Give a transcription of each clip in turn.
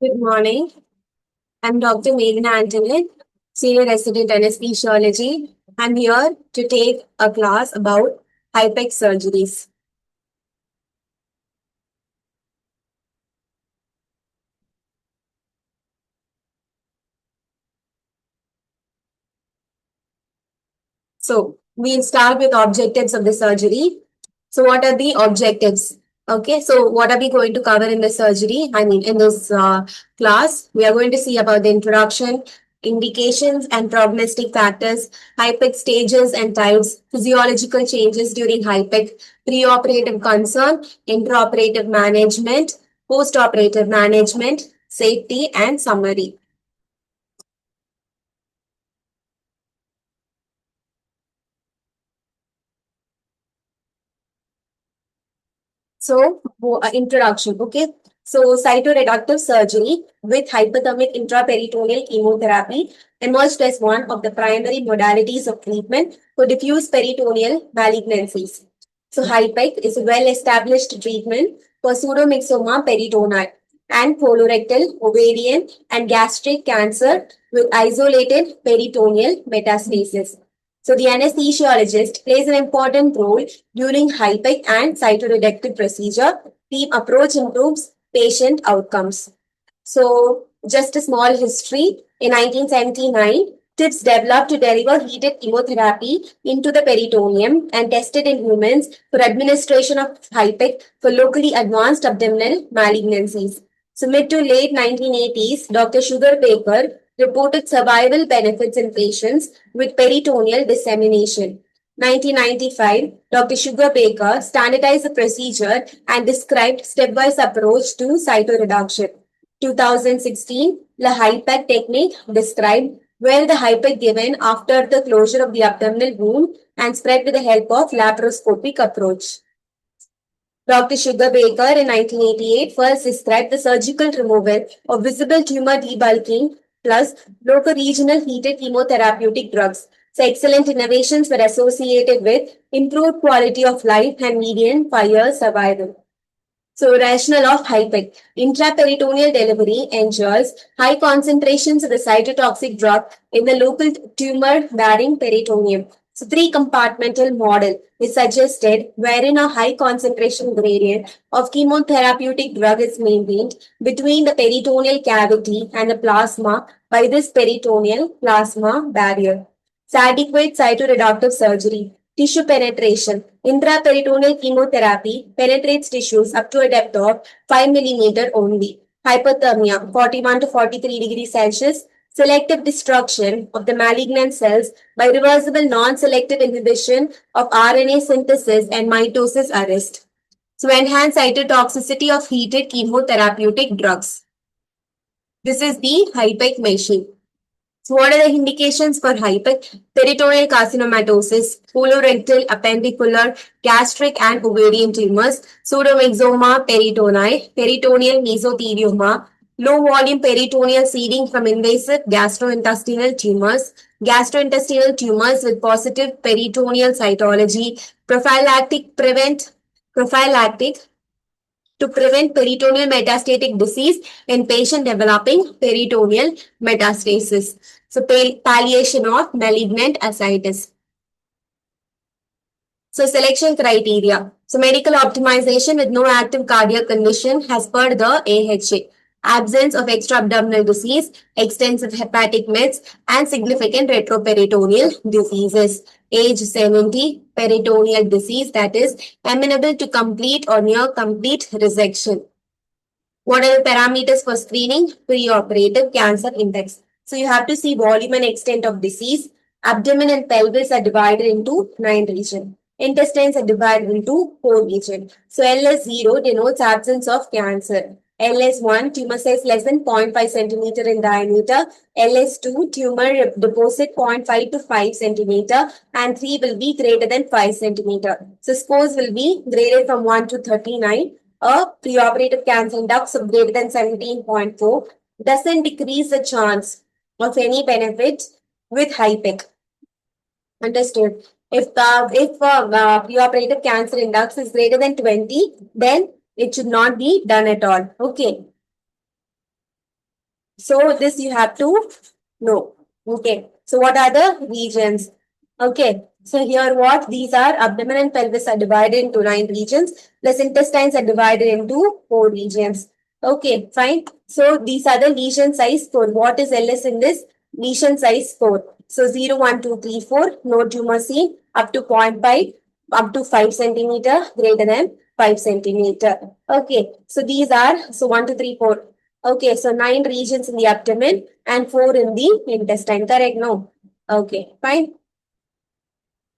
Good morning. I'm Dr. Meghna Antoinette, Senior Resident Anesthesiology. I'm here to take a class about HIPEC surgeries. So, we'll start with objectives of the surgery. So, what are the objectives? Okay, so what are we going to cover in the surgery? In this class, we are going to see about the introduction, indications and prognostic factors, HIPEC stages and types, physiological changes during HIPEC, preoperative concern, intraoperative management, postoperative management, safety, and summary. So, introduction. Okay. So, cytoreductive surgery with hypothermic intraperitoneal chemotherapy emerged as one of the primary modalities of treatment for diffuse peritoneal malignancies. So, HIPEC is a well-established treatment for pseudomyxoma peritonei and colorectal, ovarian, and gastric cancer with isolated peritoneal metastasis. So the anesthesiologist plays an important role during HIPEC and cytoreductive procedure. Team approach improves patient outcomes. So just a small history. In 1979, TIPS developed to deliver heated chemotherapy into the peritoneum and tested in humans for administration of HIPEC for locally advanced abdominal malignancies. So mid to late 1980s, Dr. Sugar Baker reported survival benefits in patients with peritoneal dissemination. 1995, Dr. Sugar Baker standardized the procedure and described stepwise approach to cytoreduction. 2016, the HIPEC technique described where the HIPEC given after the closure of the abdominal wound and spread with the help of laparoscopic approach. Dr. Sugar Baker in 1988 first described the surgical removal of visible tumor debulking plus local regional heated chemotherapeutic drugs. So excellent innovations were associated with improved quality of life and median 5-year survival. So, rationale of HIPEC. Intraperitoneal delivery ensures high concentrations of the cytotoxic drug in the local tumor-bearing peritoneum. So, three-compartmental model is suggested wherein a high concentration gradient of chemotherapeutic drug is maintained between the peritoneal cavity and the plasma by this peritoneal plasma barrier. So, adequate cytoreductive surgery. Tissue penetration. Intraperitoneal chemotherapy penetrates tissues up to a depth of 5 mm only. Hypothermia, 41 to 43 degrees Celsius. Selective destruction of the malignant cells by reversible non-selective inhibition of RNA synthesis and mitosis arrest. So, enhance cytotoxicity of heated chemotherapeutic drugs. This is the HIPEC machine. So what are the indications for HIPEC? Peritoneal carcinomatosis, colorectal, appendicular, gastric and ovarian tumors, pseudomyxoma peritonei, peritoneal mesothelioma, low volume peritoneal seeding from invasive gastrointestinal tumors with positive peritoneal cytology, prophylactic to prevent peritoneal metastatic disease in patient developing peritoneal metastasis. So, palliation of malignant ascites. So, selection criteria. So, medical optimization with no active cardiac condition as per the AHA. Absence of extra-abdominal disease, extensive hepatic mets, and significant retroperitoneal diseases. Age 70, peritoneal disease that is amenable to complete or near complete resection. What are the parameters for screening? Preoperative cancer index. So you have to see volume and extent of disease. Abdomen and pelvis are divided into 9 regions. Intestines are divided into 4 regions. So LS0 denotes absence of cancer. LS1 tumor size less than 0.5 centimeter in diameter. LS2 tumor deposit 0.5 to 5 centimeter and 3 will be greater than 5 centimeter. So scores will be graded from 1 to 39. A preoperative cancer index of greater than 17.4 doesn't decrease the chance of any benefit with HIPEC. Understood. If preoperative cancer index is greater than 20, then it should not be done at all. Okay. So this you have to know. Okay. So what are the regions? Okay. So here what? These are abdomen and pelvis are divided into 9 regions. Plus intestines are divided into 4 regions. Okay, fine. So these are the lesion size score. What is LS in this? Lesion size score. So 0, 1, 2, 3, 4. No tumor seen. Up to zero point 0.5. Up to 5 centimeter. Greater than 5 centimeter. Okay. So these are, so 1, 2, 3, 4. Okay, so 9 regions in the abdomen and 4 in the intestine. Correct? No. Okay, fine.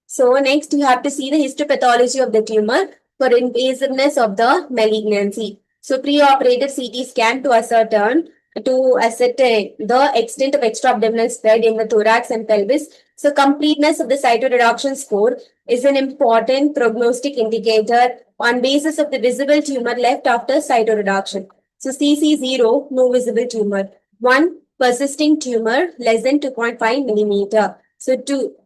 So next you have to see the histopathology of the tumor for invasiveness of the malignancy. So preoperative CT scan to ascertain the extent of extra-abdominal spread in the thorax and pelvis. So completeness of the cytoreduction score is an important prognostic indicator on basis of the visible tumor left after cytoreduction. So CC0, no visible tumor. 1, persisting tumor less than 2.5 millimeter. So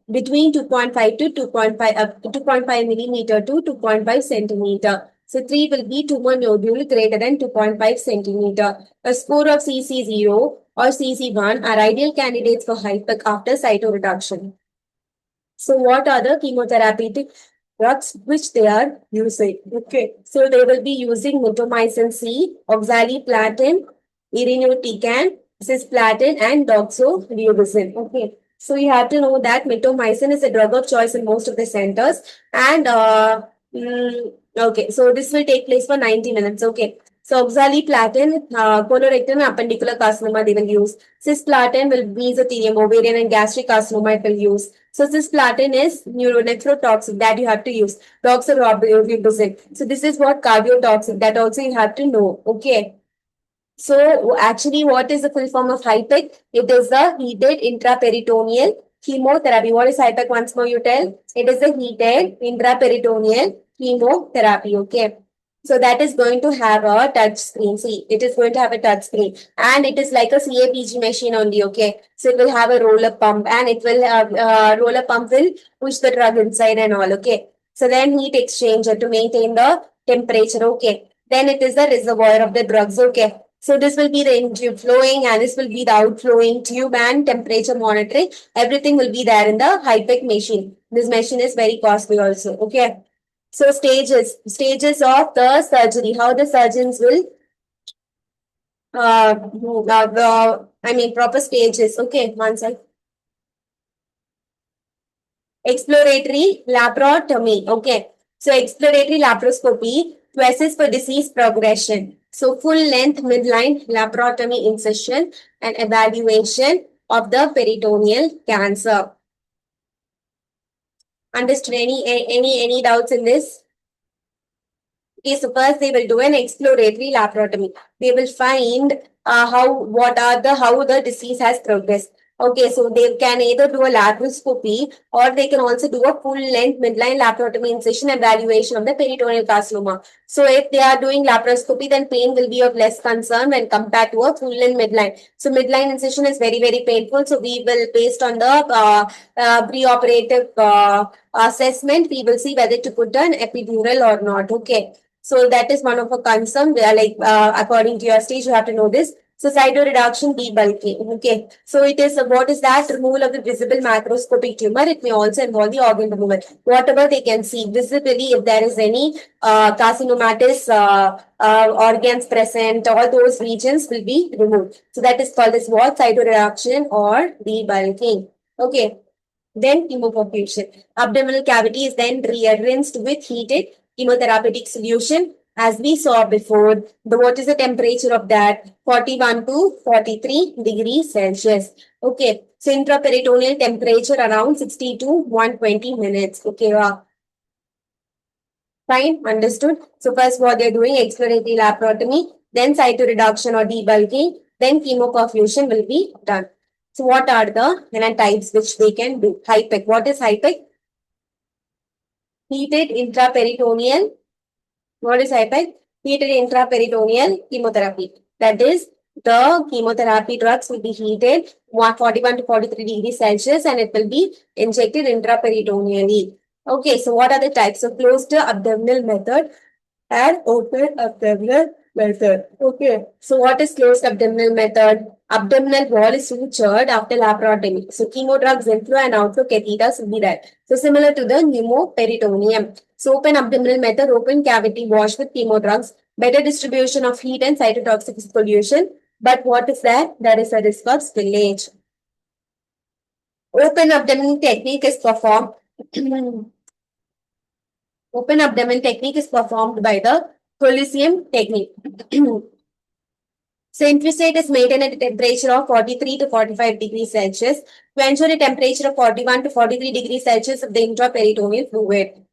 between 2.5 to 2.5 millimeter to 2.5 centimeter. So 3 will be tumor nodule greater than 2.5 centimeter. A score of CC0 or CC1 are ideal candidates for HIPEC after cytoreduction. So what are the chemotherapeutic drugs which they are using? Okay, so they will be using mitomycin C, oxaliplatin, irinotecan, cisplatin, and doxorubicin. Okay, so you have to know that mitomycin is a drug of choice in most of the centers, and okay, so this will take place for 90 minutes. Okay, so oxaliplatin, colorectal and appendicular carcinoma they will use. Cisplatin will be mesothelium, ovarian and gastric carcinoma it will use. So cisplatin is neuronephrotoxic that you have to use. Doxorubicin. So this is what cardiotoxic that also you have to know. Okay. So actually, what is the full form of HIPEC? It is the heated intraperitoneal chemotherapy. What is HIPEC? Once more, you tell. It is the heated intraperitoneal chemotherapy. Okay. So that is going to have a touch screen. See, it is going to have a touch screen, and it is like a CAPG machine only. Okay. So it will have a roller pump, and it will have roller pump will push the drug inside and all. Okay. So then heat exchanger to maintain the temperature. Okay. Then it is the reservoir of the drugs. Okay. So this will be the in-tube flowing and this will be the outflowing tube and temperature monitoring. Everything will be there in the HIPEC machine. This machine is very costly also. Okay. So stages of the surgery, how the surgeons will proper stages. Okay, one sec. Exploratory laparotomy. Okay. So exploratory laparoscopy to assess for disease progression. So full length midline laparotomy incision and evaluation of the peritoneal cancer. Understood? Any doubts in this? Okay, so first they will do an exploratory laparotomy. They will find how the disease has progressed. Okay, so they can either do a laparoscopy or they can also do a full length midline laparotomy incision evaluation of the peritoneal carcinoma. So if they are doing laparoscopy, then pain will be of less concern when compared to a full length midline. So midline incision is very, very painful. So we will, based on the preoperative assessment, we will see whether to put an epidural or not. Okay. So that is one of a concern. According to your stage, you have to know this. So cytoreduction debulking. Okay. So it is what is that? Removal of the visible macroscopic tumor. It may also involve the organ removal. Whatever they can see visibly, if there is any carcinomatous organs present, all those regions will be removed. So that is called as what? Cytoreduction or debulking. Okay. Then chemoperfusion. Abdominal cavity is then rinsed with heated chemotherapeutic solution. As we saw before, what is the temperature of that? 41 to 43 degrees Celsius. Okay. So intraperitoneal temperature around 60 to 120 minutes. Okay. Fine. Understood. So first what they're doing, exploratory laparotomy, then cytoreduction or debulking, then chemoperfusion will be done. So what are the types which they can do? HIPEC. What is HIPEC? Heated intraperitoneal. What is HIPEC? Heated intraperitoneal chemotherapy. That is, the chemotherapy drugs will be heated 41 to 43 degrees Celsius and it will be injected intraperitoneally. Okay, so what are the types of closed abdominal method and open abdominal method? Okay, so what is closed abdominal method? Abdominal wall is sutured after laparotomy. So chemo drugs inflow and outflow catheters will be there. So similar to the pneumoperitoneum. So open abdominal method, open cavity wash with chemo drugs, better distribution of heat and cytotoxic pollution. But what is that? There is a risk of spillage. Open abdomen technique is performed. Open abdomen technique is performed by the Coliseum technique. So infusate is maintained at a temperature of 43 to 45 degrees Celsius to ensure a temperature of 41 to 43 degrees Celsius of the intraperitoneal fluid.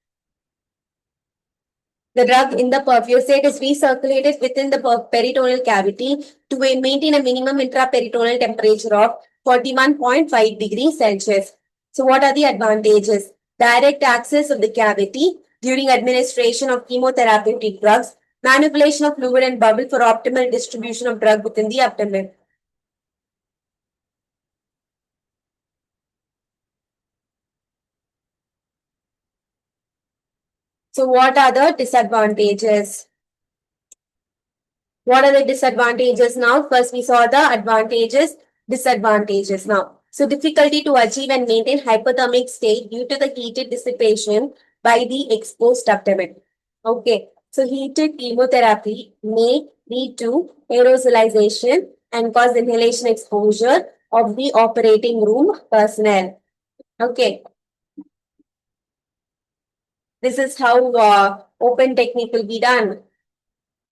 The drug in the perfusate is recirculated within the peritoneal cavity to maintain a minimum intraperitoneal temperature of 41.5 degrees Celsius. So what are the advantages? Direct access of the cavity during administration of chemotherapeutic drugs, manipulation of fluid and bubble for optimal distribution of drug within the abdomen. So what are the disadvantages? What are the disadvantages now? First, we saw the advantages, disadvantages now. So difficulty to achieve and maintain hypothermic state due to the heated dissipation by the exposed abdomen. Okay, so heated chemotherapy may lead to aerosolization and cause inhalation exposure of the operating room personnel. Okay, this is how open technique will be done.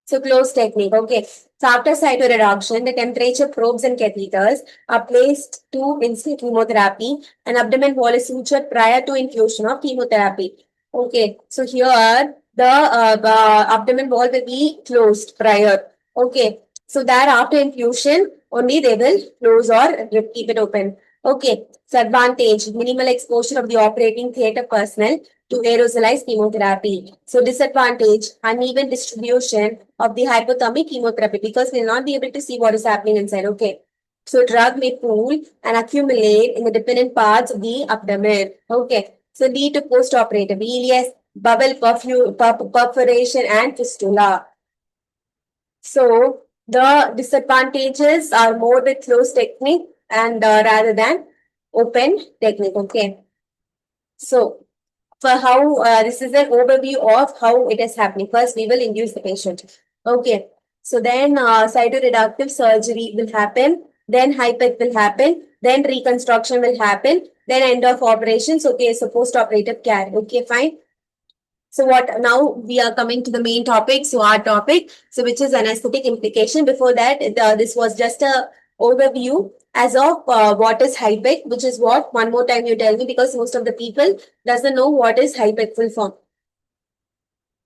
So closed technique, okay. So after cytoreduction, the temperature probes and catheters are placed to insert chemotherapy and abdomen wall is sutured prior to infusion of chemotherapy. Okay, so here the abdomen wall will be closed prior. Okay, so that after infusion, only they will close or keep it open. Okay, so advantage, minimal exposure of the operating theatre personnel to aerosolize chemotherapy. So disadvantage, uneven distribution of the hypothermic chemotherapy because we will not be able to see what is happening inside. Okay. So drug may pool and accumulate in the dependent parts of the abdomen. Okay. So lead to post-operative ileus, bubble perforation and fistula. So the disadvantages are more with closed technique and rather than open technique. Okay. So for how this is an overview of how it is happening. First, we will induce the patient. Okay. So then cytoreductive surgery will happen. Then hypec will happen. Then reconstruction will happen. Then end of operations. Okay. So post-operative care. Okay, fine. So what now we are coming to the main topic. So our topic, so which is anesthetic implication. Before that, this was just a overview as of what is HIPEC, which is what, one more time you tell me, because most of the people doesn't know what is HIPEC full form.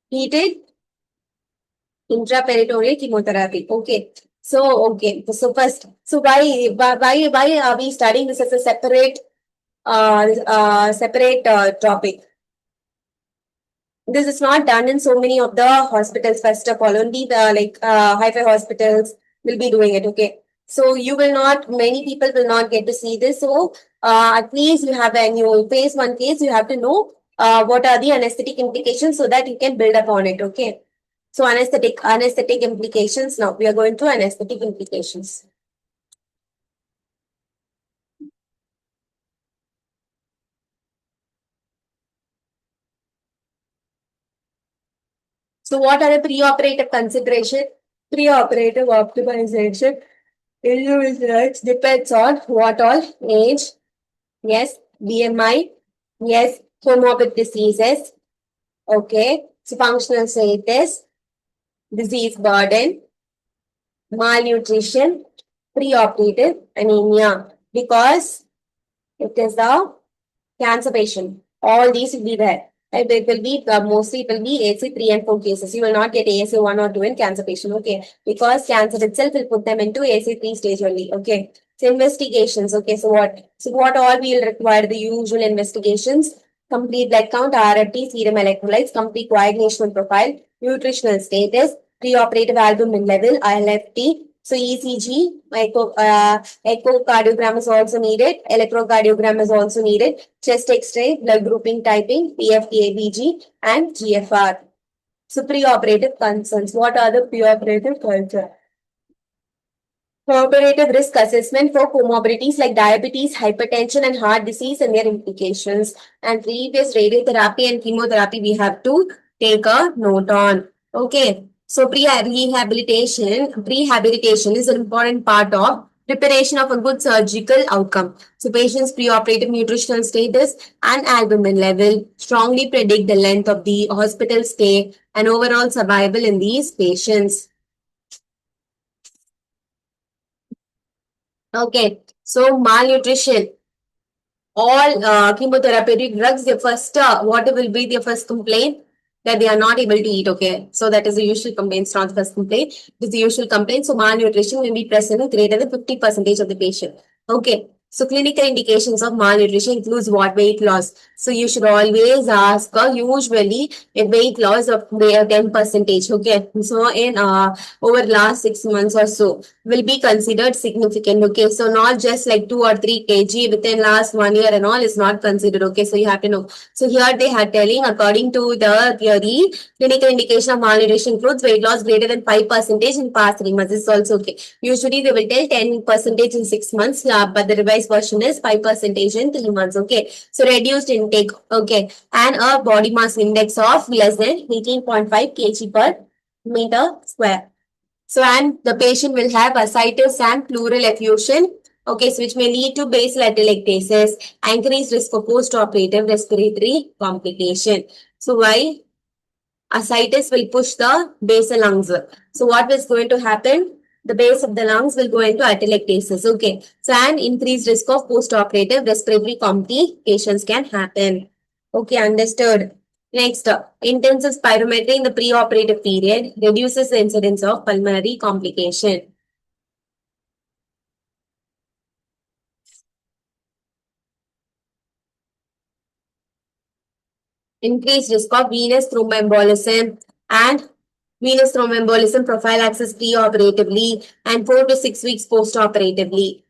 Heated intraperitoneal chemotherapy. Okay. So, okay. So first, so why are we studying this as a separate topic? This is not done in so many of the hospitals. First of all, only the hi-fi hospitals will be doing it. Okay. So you will not, many people will not get to see this. So at least you have, when you face one case, you have to know what are the anesthetic implications so that you can build upon it. Okay. So anesthetic implications. Now we are going to anesthetic implications. So what are the preoperative consideration? Preoperative optimization individuals depends on what all age, yes, BMI, yes, comorbid diseases, okay, so functional status, disease burden, malnutrition, preoperative anemia, because it is a cancer patient. All these will be there. Right? It will be mostly it will be AC 3 and 4 cases. You will not get AC 1 or 2 in cancer patient. Okay. Because cancer itself will put them into AC 3 stage only. Okay. So investigations. Okay. So what all we will require? The usual investigations. Complete blood count, RFT, serum electrolytes, complete coagulation profile, nutritional status, preoperative albumin level, ILFT. So ECG, echocardiogram is also needed, electrocardiogram is also needed, chest X-ray, blood grouping typing, PFT-ABG, and GFR. So preoperative concerns. What are the preoperative concerns? Cooperative risk assessment for comorbidities like diabetes, hypertension, and heart disease and their implications. And previous radiotherapy and chemotherapy we have to take a note on. Okay. So prehabilitation is an important part of preparation of a good surgical outcome. So patients' preoperative nutritional status and albumin level strongly predict the length of the hospital stay and overall survival in these patients. Okay, so malnutrition. All chemotherapeutic drugs, the first, what will be the first complaint? That they are not able to eat, okay? So that is the usual complaint, it's not the first complaint. It is the usual complaint. So malnutrition will be present in greater than 50% of the patient. Okay. So clinical indications of malnutrition includes what? Weight loss. So you should always ask, usually a weight loss of 10%. Okay. So in over last 6 months or so will be considered significant. Okay. So not just like 2 or 3 kg within last 1 year and all is not considered. Okay. So you have to know. So here they are telling, according to the theory, clinical indication of malnutrition includes weight loss greater than 5% in past 3 months. This is also okay. Usually they will tell 10% in 6 months, but the revised version is 5% in 3 months. Okay. So reduced intake. Okay. And a body mass index of less than 18.5 kg per meter square. So, and the patient will have ascites and pleural effusion, okay, so which may lead to basal atelectasis, increased risk for post-operative respiratory complication. So, why? Ascites will push the basal lungs. So, what is going to happen? The base of the lungs will go into atelectasis, okay. So, an increased risk of post-operative respiratory complications can happen. Okay, understood. Next, intensive spirometry in the preoperative period reduces the incidence of pulmonary complication. Increased risk of venous thromboembolism and venous thromboembolism prophylaxis preoperatively and 4 to 6 weeks postoperatively.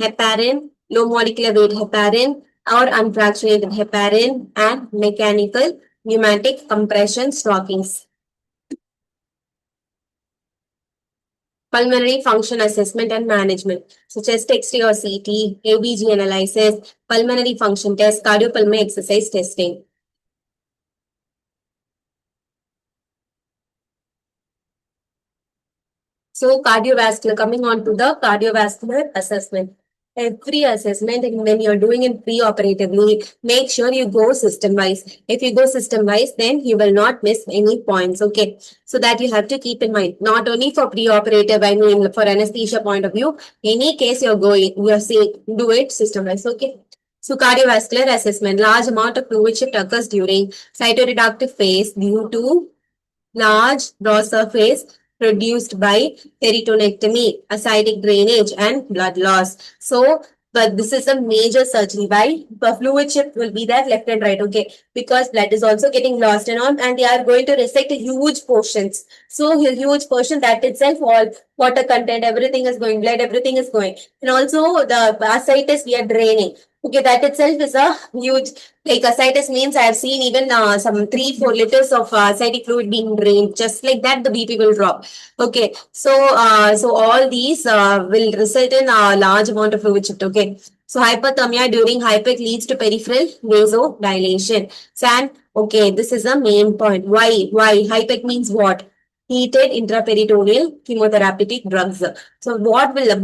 Heparin, low molecular weight heparin or unfractionated heparin and mechanical pneumatic compression stockings. Pulmonary function assessment and management. So chest X-ray or CT, ABG analysis, pulmonary function test, cardiopulmonary exercise testing. So cardiovascular, coming on to the cardiovascular assessment. Every assessment, and when you're doing it pre-operatively, make sure you go system-wise. If you go system-wise, then you will not miss any points, okay? So that you have to keep in mind, not only for pre-operative, I mean for anesthesia point of view, any case you're going, you're saying, do it system-wise, okay? So cardiovascular assessment, large amount of fluid shift occurs during cytoreductive phase due to large raw surface produced by peritonectomy, ascitic drainage, and blood loss. So, but this is a major surgery. Why? The fluid shift will be there left and right, okay? Because blood is also getting lost and on, and they are going to resect huge portions. So, a huge portion that itself, all water content, everything is going, blood, everything is going. And also the ascites we are draining. Okay, that itself is a huge, like ascites means I have seen even some 3-4 liters of ascitic fluid being drained. Just like that, the BP will drop. Okay, so all these will result in a large amount of fluid shift. Okay, so hyperthermia during hypec leads to peripheral vasodilation. So, and okay, this is the main point. Why? Why? Hypec means what? Heated intraperitoneal chemotherapeutic drugs. So what is the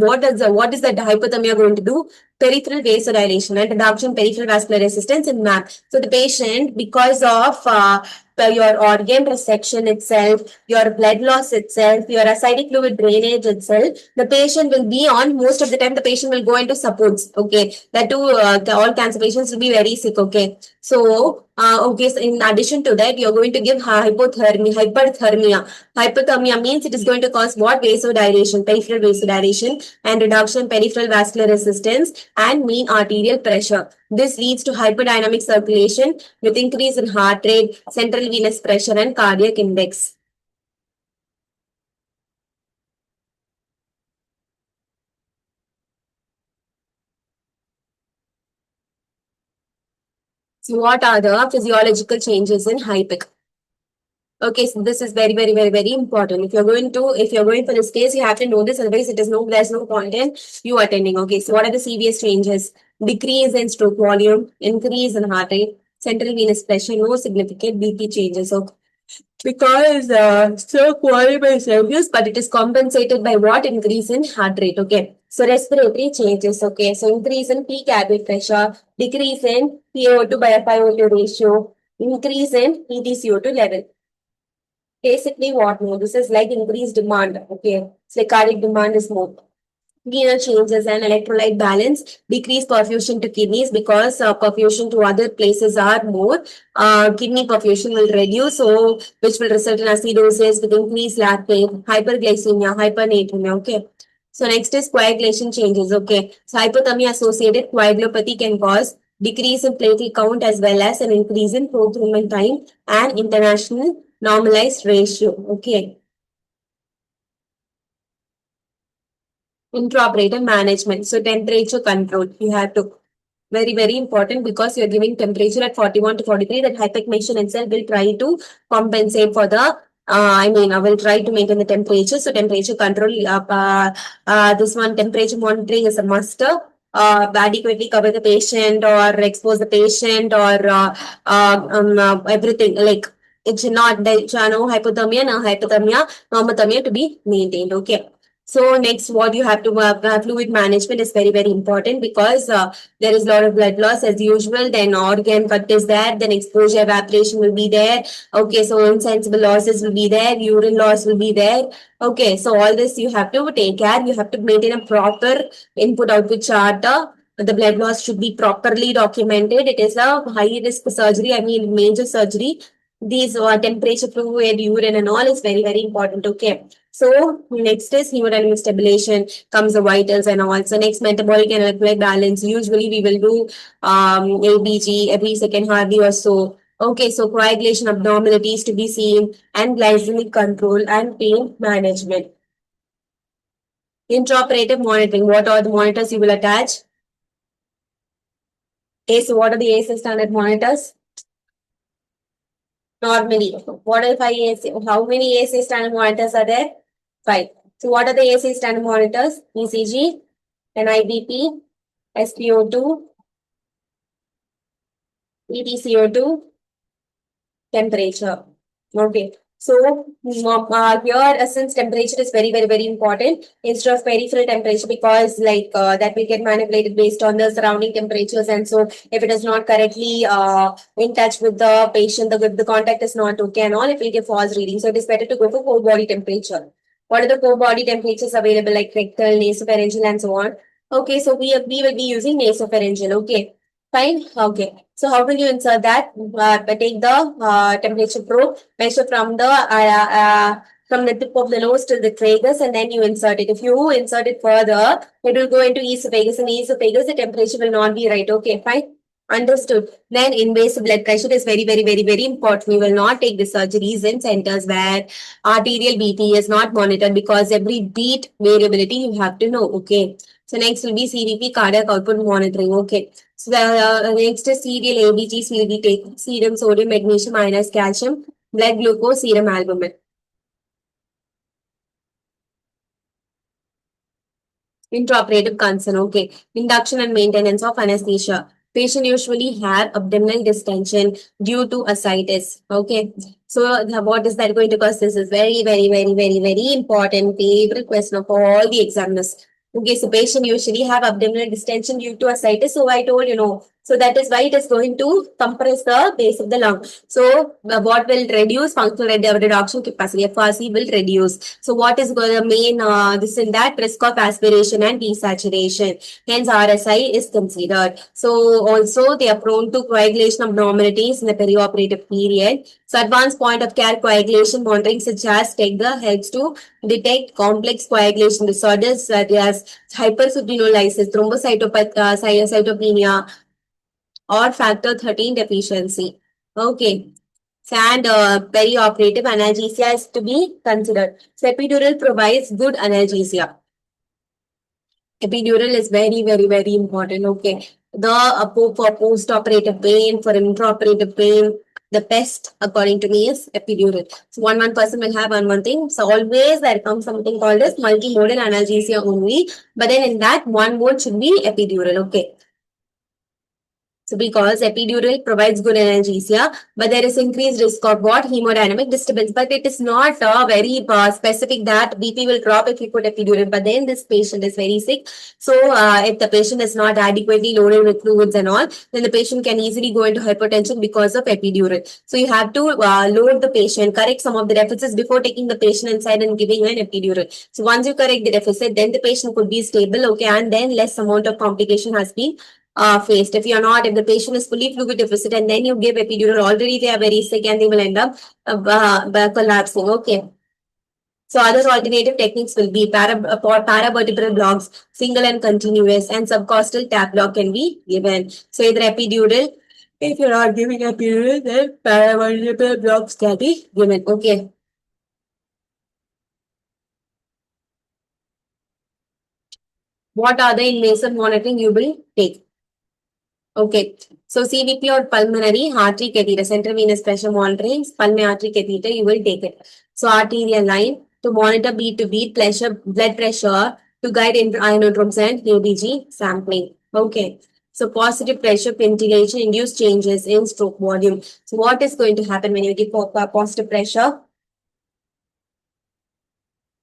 hypothermia going to do? Peripheral vasodilation and reduction peripheral vascular resistance in MAP. So the patient, because of your organ resection itself, your blood loss itself, your ascitic fluid drainage itself, the patient will be on, most of the time the patient will go into supports. Okay, that too, all cancer patients will be very sick. Okay, so okay, so in addition to that, you're going to give hyperthermia. Hyperthermia means it is going to cause what? Vasodilation, peripheral vasodilation, and reduction peripheral vascular resistance and mean arterial pressure. This leads to hyperdynamic circulation with increase in heart rate, central venous pressure, and cardiac index. So, what are the physiological changes in hypec? Okay, so this is very, very, very, very important. If you're going for this case, you have to know this. Otherwise, there's no point in you attending. Okay, so what are the CVS changes? Decrease in stroke volume, increase in heart rate, central venous pressure, no significant BP changes. So because stroke volume is reduced, but it is compensated by what? Increase in heart rate. Okay. So respiratory changes. Okay. So increase in peak airway pressure, decrease in PaO2 by FiO2 ratio, increase in EtCO2 level. Basically, what more? This is like increased demand. Okay. So cardiac demand is more. Renal changes and electrolyte balance, decrease perfusion to kidneys because perfusion to other places are more. Kidney perfusion will reduce, so which will result in acidosis with increased lactate, hyperglycemia, hypernatremia. Okay. So next is coagulation changes. Okay. So hypothermia associated coagulopathy can cause decrease in platelet count as well as an increase in prothrombin time and international normalized ratio. Okay. Intraoperative management. So temperature control. You have to very, very important because you're giving temperature at 41 to 43. That hypecmation itself will try to compensate for the I will try to maintain the temperature. So temperature control, this one temperature monitoring is a must. Adequately cover the patient or expose the patient or everything like it should not, there should no hypothermia, no hypothermia, normothermia to be maintained. Okay. So next, what you have to fluid management is very, very important because there is a lot of blood loss as usual. Then organ cut is there. Then exposure evaporation will be there. Okay, so insensible losses will be there. Urine loss will be there. Okay, so all this you have to take care. You have to maintain a proper input-output chart. The blood loss should be properly documented. It is a high risk surgery. Major surgery. These temperature, fluid, urine, and all is very, very important. Okay. So next is hemodynamic stabilization, comes the vitals and all. So next metabolic and electrolyte balance. Usually we will do ABG every second heartbeat or so. Okay, so coagulation abnormalities to be seen and glycemic control and pain management. Intraoperative monitoring. What are the monitors you will attach? ACE, what are the ACE standard monitors? Normally, what are the 5 AC? How many AC standard monitors are there? 5. So what are the AC standard monitors? ECG, NIBP, SpO2, EtCO2, temperature. Okay. So here since temperature is very, very, very important instead of peripheral temperature because that will get manipulated based on the surrounding temperatures, and so if it is not correctly in touch with the patient, the contact is not okay and all, it will give false reading. So it is better to go for core body temperature. What are the core body temperatures available like rectal, nasopharyngeal and so on? Okay, so we will be using nasopharyngeal. Okay. Fine. Okay. So how will you insert that? Take the temperature probe, measure from the tip of the nose to the tragus, and then you insert it. If you insert it further, it will go into esophagus. In esophagus, the temperature will not be right. Okay, fine. Understood. Then invasive blood pressure is very, very, very, very important. We will not take the surgeries in centers where arterial BP is not monitored because every beat variability you have to know. Okay. So next will be CVP cardiac output monitoring. Okay. So the next is serial ABGs will be taken. Serum sodium, magnesium, ionized calcium, blood glucose, serum albumin. Intraoperative concern. Okay. Induction and maintenance of anesthesia. Patient usually have abdominal distension due to ascites. Okay. So what is that going to cause? This is very, very, very, very, very important favorite question of all the examiners. Okay, so patient usually have abdominal distension due to ascites. So I told so that is why it is going to compress the base of the lung. So what will reduce functional reduction capacity? FRC will reduce. So what is the main this in that risk of aspiration and desaturation? Hence RSI is considered. So also they are prone to coagulation abnormalities in the perioperative period. So advanced point of care coagulation monitoring such as TEGA helps to detect complex coagulation disorders such as hyperfibrinolysis, thrombocytopenia, or factor 13 deficiency. Okay. And perioperative analgesia is to be considered. So epidural provides good analgesia. Epidural is very, very, very important. Okay. The for post-operative pain, for intraoperative pain, the best according to me is epidural. So one person will have one thing. So always there comes something called as multimodal analgesia only. But then in that one mode should be epidural. Okay. So because epidural provides good analgesia, but there is increased risk of what? Hemodynamic disturbance. But it is not very specific that BP will drop if you put epidural. But then this patient is very sick. So if the patient is not adequately loaded with fluids and all, then the patient can easily go into hypertension because of epidural. So you have to load the patient, correct some of the deficits before taking the patient inside and giving an epidural. So once you correct the deficit, then the patient could be stable, okay, and then less amount of complication has been faced. If you're not, if the patient is fully fluid deficit and then you give epidural, already they are very sick and they will end up collapsing. Okay. So other alternative techniques will be for paravertebral blocks, single and continuous, and subcostal tap block can be given. So either epidural. If you're not giving epidural, then paravertebral blocks can be given. Okay. What are the invasive monitoring you will take? Okay. So CVP or pulmonary artery catheter, central venous pressure monitoring, pulmonary artery catheter, you will take it. So arterial line to monitor beat to beat pressure, blood pressure to guide ionodromes and ABG sampling. Okay. So positive pressure ventilation induce changes in stroke volume. So what is going to happen when you give positive pressure?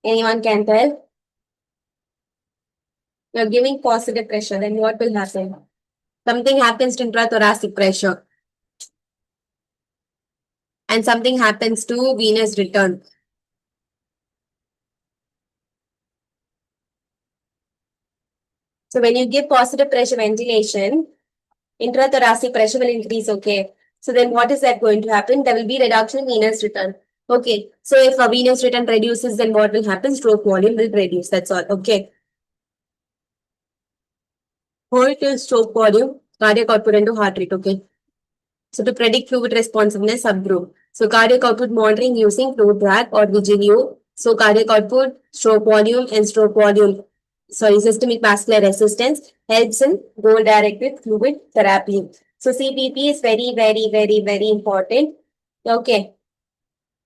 Anyone can tell? You're giving positive pressure, then what will happen? Something happens to intrathoracic pressure and something happens to venous return. So when you give positive pressure ventilation, intrathoracic pressure will increase, okay? So then what is that going to happen? There will be reduction in venous return. Okay, so if a venous return reduces, then what will happen? Stroke volume will reduce, that's all, okay? Hold to stroke volume, cardiac output into heart rate, okay? So to predict fluid responsiveness subgroup. So cardiac output monitoring using fluid drag or VGLU. So cardiac output, stroke volume and stroke volume. Sorry, systemic vascular resistance helps in goal directed fluid therapy. So CPP is very important. Okay.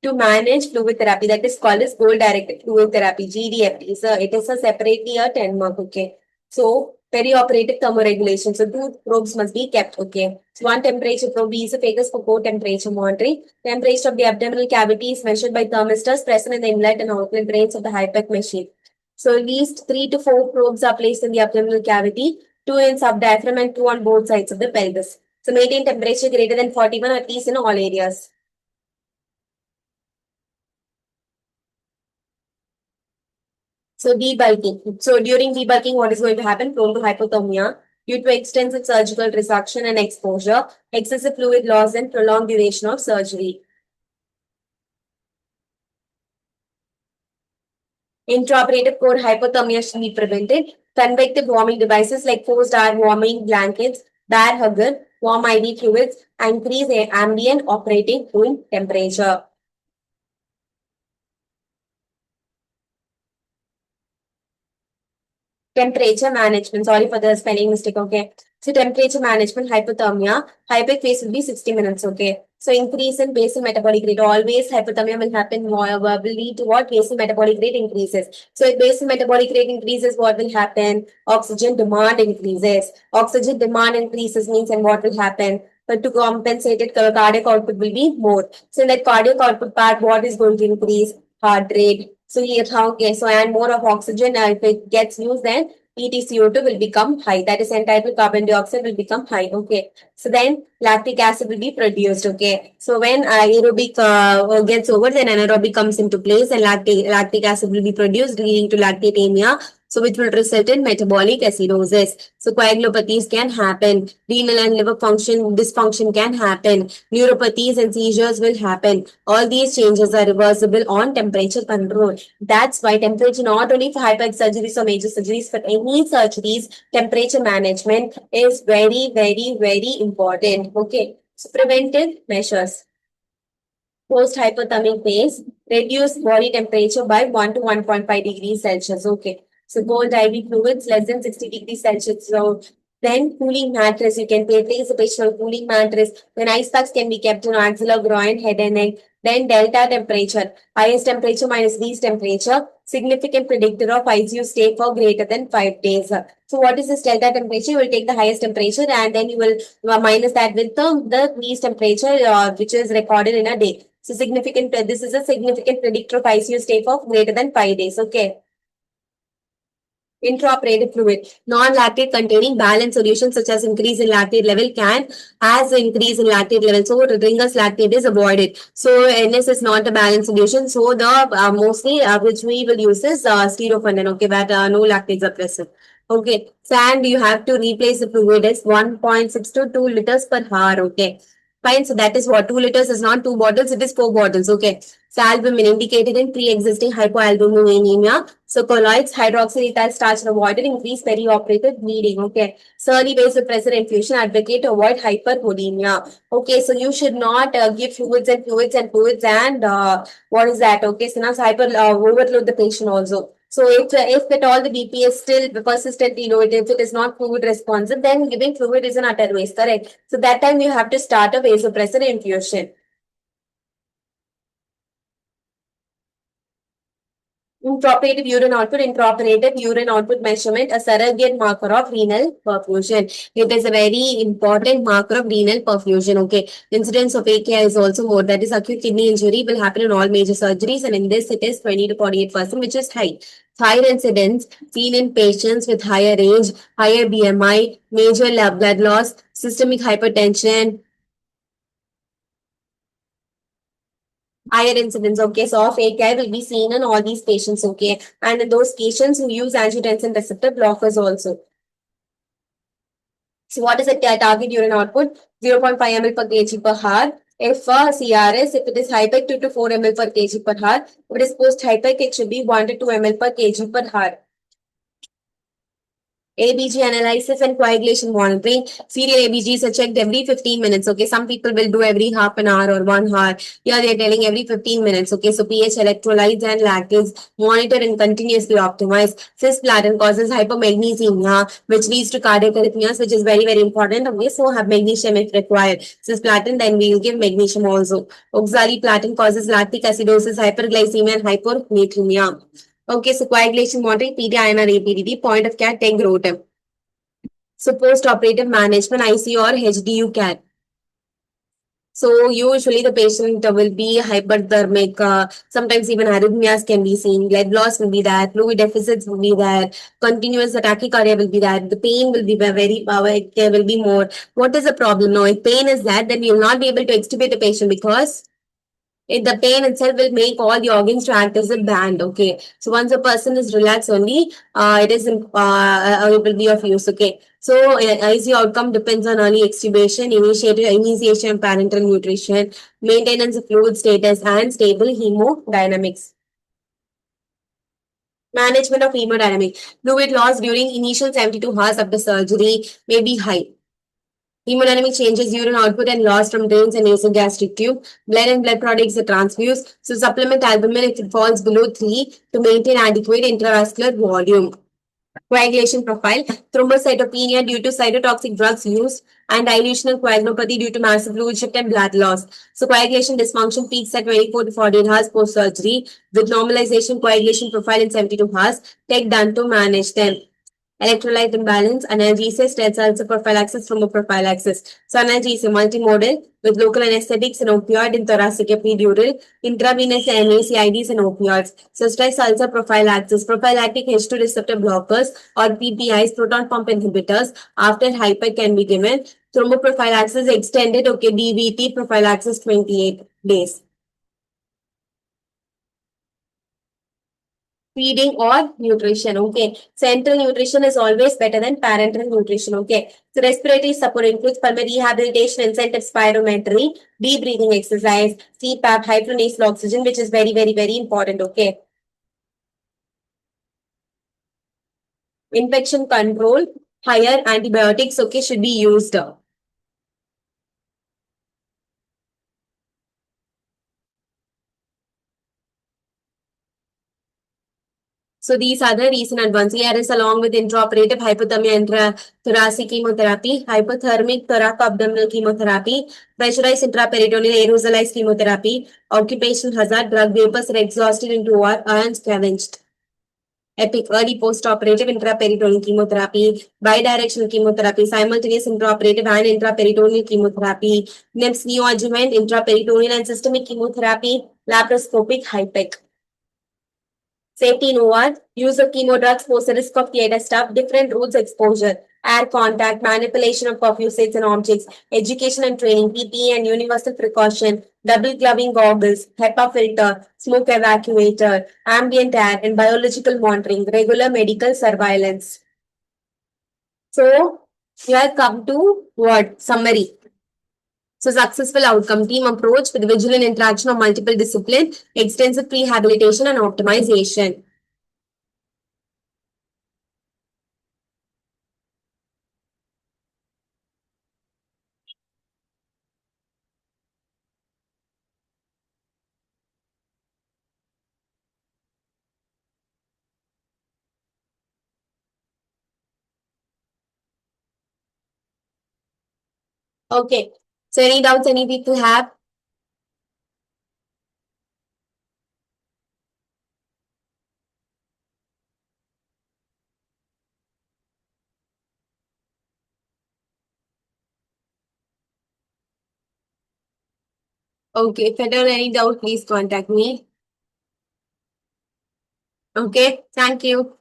To manage fluid therapy, that is called as goal directed fluid therapy, GDFT. So it is a separately a 10 mark. Okay. So perioperative thermoregulation. So two probes must be kept. Okay. So one temperature probe is famous for core temperature monitoring. Temperature of the abdominal cavity is measured by thermistors present in the inlet and outlet drains of the HIPEC machine. So at least 3 to 4 probes are placed in the abdominal cavity, 2 in subdiaphragm and 2 on both sides of the pelvis. So maintain temperature greater than 41 at least in all areas. So debulking. So during debulking, what is going to happen? Prone to hypothermia due to extensive surgical resection and exposure, excessive fluid loss, and prolonged duration of surgery. Intraoperative core hypothermia should be prevented. Convective warming devices like forced air warming blankets, bear hugger, warm IV fluids, increase ambient operating room temperature. Temperature management. Sorry for the spelling mistake. Okay. So temperature management, hypothermia, HIPEC phase will be 60 minutes. Okay. So increase in basal metabolic rate. Always hypothermia will happen more, will lead to what? Basal metabolic rate increases. So if basal metabolic rate increases, what will happen? Oxygen demand increases. Oxygen demand increases means and what will happen? But to compensate it, cardiac output will be more. So in that cardiac output part, what is going to increase? Heart rate. So here, okay, so and more of oxygen, if it gets used, then EtCO2 will become high. That is entitled carbon dioxide will become high. Okay. So then lactic acid will be produced. Okay. So when aerobic gets over, then anaerobic comes into place and lactic acid will be produced, leading to lactatemia. So which will result in metabolic acidosis. So coagulopathies can happen. Renal and liver function dysfunction can happen. Neuropathies and seizures will happen. All these changes are reversible on temperature control. That's why temperature, not only for hyper surgeries or major surgeries, for any surgeries, temperature management is very important. Okay. So preventive measures. Post hypothermic phase, reduce body temperature by 1 to 1.5 degrees Celsius. Okay. So cold IV fluids less than 60 degrees Celsius. So Then cooling mattress, you can place a patient on cooling mattress. Then ice packs can be kept in axilla, groin, head and neck. Then delta temperature, highest temperature minus least temperature, significant predictor of ICU stay for greater than 5 days. So what is this delta temperature? You will take the highest temperature and then you will minus that with the least temperature which is recorded in a day. So significant, this is a significant predictor of ICU stay for greater than 5 days. Okay. Intraoperative fluid. Non-lactate containing balanced solutions such as increase in lactate level can has an increase in lactate level. So Ringer's lactate is avoided. So NS is not a balanced solution. So the mostly which we will use is sterophundin. Okay, that no lactates are present. Okay, so and you have to replace the fluid is 1.6 to 2 liters per hour. Okay. Fine, so that is what 2 liters is not 2 bottles, it is 4 bottles. Okay. So albumin indicated in pre-existing hypoalbuminemia. So colloids, hydroxyethyl starch avoided, increase perioperative bleeding. Okay. So early vasopressor infusion, advocate to avoid hypervolemia. Okay. So you should not give fluids and what is that? Okay. So now overload the patient also. So if at all the BP is still persistently low, if it is not fluid responsive, then giving fluid is an utter waste, correct? So that time you have to start a vasopressor infusion. Intraoperative urine output measurement, a surrogate marker of renal perfusion. It is a very important marker of renal perfusion. Okay. Incidence of AKI is also more. That is acute kidney injury will happen in all major surgeries. And in this, it is 20 to 48%, which is high. Higher incidence seen in patients with higher age, higher BMI, major blood loss, systemic hypertension, higher incidence, okay, so of AKI will be seen in all these patients, okay, and in those patients who use angiotensin receptor blockers also. So what is the target urine output? 0.5 ml per kg per hour. If CRS, if it is hypec, 2 to 4 ml per kg per hour. If it is post-hypec, it should be 1 to 2 ml per kg per hour. ABG analysis and coagulation monitoring. Serial ABGs are checked every 15 minutes. Okay, some people will do every half an hour or 1 hour. Yeah, they're telling every 15 minutes. Okay, so pH, electrolytes, and lactates monitor and continuously optimize. Cisplatin causes hypomagnesemia, which leads to cardiac arrhythmias, which is very, very important. Okay, so have magnesium if required. Cisplatin, then we'll give magnesium also. Oxaliplatin causes lactic acidosis, hyperglycemia, and hyponatremia. Okay, so coagulation monitoring, PDI and APDD, point of care, take rotem. So post-operative management, ICU or HDU care. So usually the patient will be hyperthermic. Sometimes even arrhythmias can be seen. Blood loss will be there. Fluid deficits will be there. Continuous tachycardia will be there. The pain will be very, there will be more. What is the problem now? If pain is that, then we will not be able to extubate the patient because the pain itself will make all the organs to act as a band. Okay, so once a person is relaxed only, it will be of use. Okay, so ICU outcome depends on early extubation, initiation of parenteral nutrition, maintenance of fluid status, and stable hemodynamics. Management of hemodynamic fluid loss during initial 72 hours after surgery may be high. Hemodynamic changes, urine output and loss from drains and nasogastric tube. Blood and blood products are transfused. So supplement albumin if it falls below 3 to maintain adequate intravascular volume. Coagulation profile, thrombocytopenia due to cytotoxic drugs used and dilutional coagulopathy due to massive fluid shift and blood loss. So coagulation dysfunction peaks at 24 to 48 hours post-surgery with normalization coagulation profile in 72 hours. Take done to manage them. Electrolyte imbalance, analgesia, stem cells prophylaxis, thromboprophylaxis. So analgesia multimodal with local anesthetics and opioid in thoracic epidural, intravenous NaCIDs and opioids. So stress ulcer prophylaxis, prophylactic H2 receptor blockers or PPIs, proton pump inhibitors after hyper can be given. Thromboprophylaxis extended, okay, DVT prophylaxis 28 days. Feeding or nutrition. Okay. Central nutrition is always better than parenteral nutrition. Okay. So respiratory support includes pulmonary rehabilitation, incentive spirometry, deep breathing exercise, CPAP, high-flow oxygen, which is very, very, very important. Okay. Infection control, higher antibiotics, okay, should be used. So these are the recent advances. ARS along with intraoperative hypothermia intrathoracic chemotherapy, hypothermic thoracoabdominal chemotherapy, pressurized intraperitoneal aerosolized chemotherapy, occupational hazard, drug vapors are exhausted into water and scavenged. EPIC, early post-operative intraperitoneal chemotherapy, bidirectional chemotherapy, simultaneous intraoperative and intraperitoneal chemotherapy, NIPS neoadjuvant, intraperitoneal and systemic chemotherapy, laparoscopic, HIPEC. Safety NOVAD, use of chemo drugs pose a risk of theater stuff, different routes exposure, air contact, manipulation of perfusates and objects, education and training, PPE and universal precaution, double gloving goggles, HEPA filter, smoke evacuator, ambient air, and biological monitoring, regular medical surveillance. So, here come to what? Summary. So, successful outcome, team approach with vigilant interaction of multiple disciplines, extensive rehabilitation and optimization. Okay. So, any doubts any people have? Okay. If there are any doubt, please contact me. Okay. Thank you.